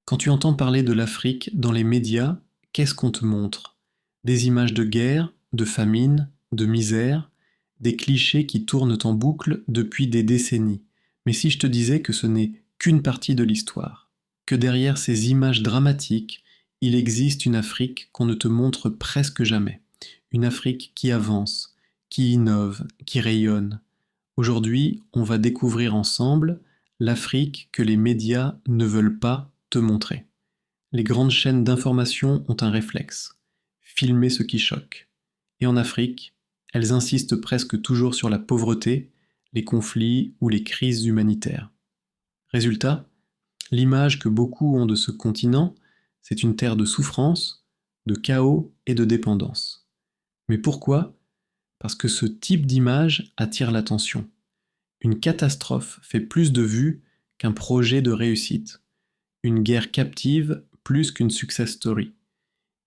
Quand tu entends parler de l'Afrique dans les médias, qu'est-ce qu'on te montre? Des images de guerre, de famine, de misère, des clichés qui tournent en boucle depuis des décennies. Mais si je te disais que ce n'est qu'une partie de l'histoire, que derrière ces images dramatiques, il existe une Afrique qu'on ne te montre presque jamais. Une Afrique qui avance, qui innove, qui rayonne. Aujourd'hui, on va découvrir ensemble l'Afrique que les médias ne veulent pas te montrer. Les grandes chaînes d'information ont un réflexe: filmer ce qui choque. Et en Afrique, elles insistent presque toujours sur la pauvreté, les conflits ou les crises humanitaires. Résultat, l'image que beaucoup ont de ce continent, c'est une terre de souffrance, de chaos et de dépendance. Mais pourquoi? Parce que ce type d'image attire l'attention. Une catastrophe fait plus de vues qu'un projet de réussite. Une guerre captive plus qu'une success story.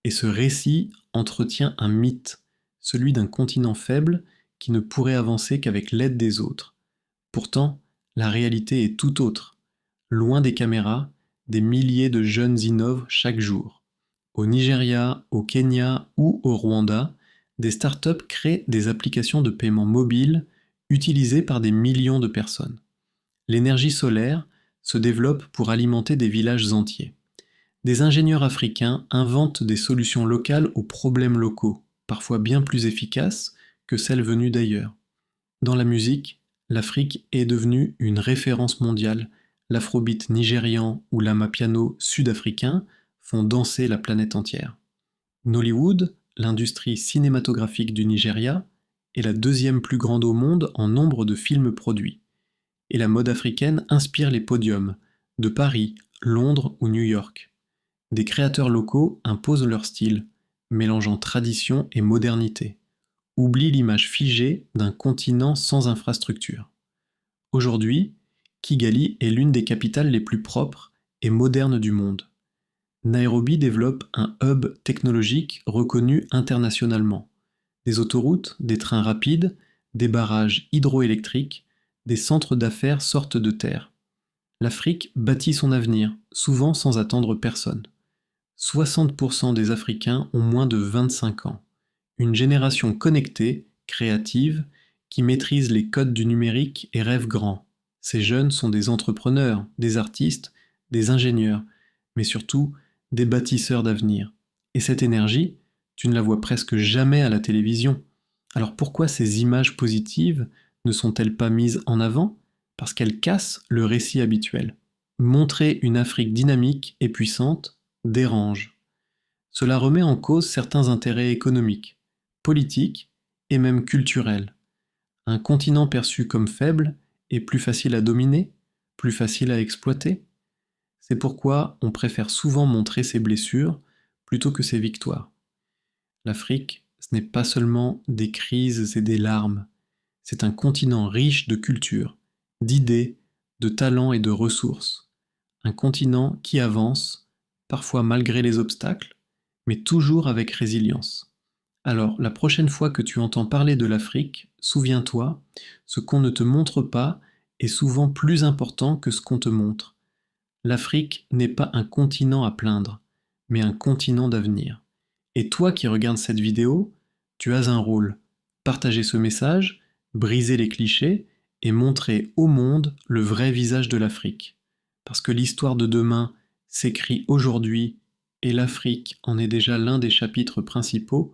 Et ce récit entretient un mythe, celui d'un continent faible qui ne pourrait avancer qu'avec l'aide des autres. Pourtant, la réalité est tout autre. Loin des caméras, des milliers de jeunes innovent chaque jour. Au Nigeria, au Kenya ou au Rwanda, des startups créent des applications de paiement mobile utilisées par des millions de personnes. L'énergie solaire se développe pour alimenter des villages entiers. Des ingénieurs africains inventent des solutions locales aux problèmes locaux, parfois bien plus efficaces que celles venues d'ailleurs. Dans la musique, l'Afrique est devenue une référence mondiale. L'afrobeat nigérian ou l'amapiano sud-africain font danser la planète entière. Nollywood, l'industrie cinématographique du Nigeria, est la deuxième plus grande au monde en nombre de films produits. Et la mode africaine inspire les podiums de Paris, Londres ou New York. Des créateurs locaux imposent leur style, mélangeant tradition et modernité. Oublie l'image figée d'un continent sans infrastructure. Aujourd'hui, Kigali est l'une des capitales les plus propres et modernes du monde. Nairobi développe un hub technologique reconnu internationalement. Des autoroutes, des trains rapides, des barrages hydroélectriques, des centres d'affaires sortent de terre. L'Afrique bâtit son avenir, souvent sans attendre personne. 60% des Africains ont moins de 25 ans. Une génération connectée, créative, qui maîtrise les codes du numérique et rêve grand. Ces jeunes sont des entrepreneurs, des artistes, des ingénieurs, mais surtout des bâtisseurs d'avenir. Et cette énergie, tu ne la vois presque jamais à la télévision. Alors pourquoi ces images positives ne sont-elles pas mises en avant? Parce qu'elles cassent le récit habituel. Montrer une Afrique dynamique et puissante dérange. Cela remet en cause certains intérêts économiques, politiques et même culturels. Un continent perçu comme faible est plus facile à dominer, plus facile à exploiter. C'est pourquoi on préfère souvent montrer ses blessures plutôt que ses victoires. L'Afrique, ce n'est pas seulement des crises et des larmes, c'est un continent riche de culture, d'idées, de talents et de ressources. Un continent qui avance, parfois malgré les obstacles, mais toujours avec résilience. Alors, la prochaine fois que tu entends parler de l'Afrique, souviens-toi, ce qu'on ne te montre pas est souvent plus important que ce qu'on te montre. L'Afrique n'est pas un continent à plaindre, mais un continent d'avenir. Et toi qui regardes cette vidéo, tu as un rôle: partager ce message, briser les clichés et montrer au monde le vrai visage de l'Afrique. Parce que l'histoire de demain s'écrit aujourd'hui et l'Afrique en est déjà l'un des chapitres principaux.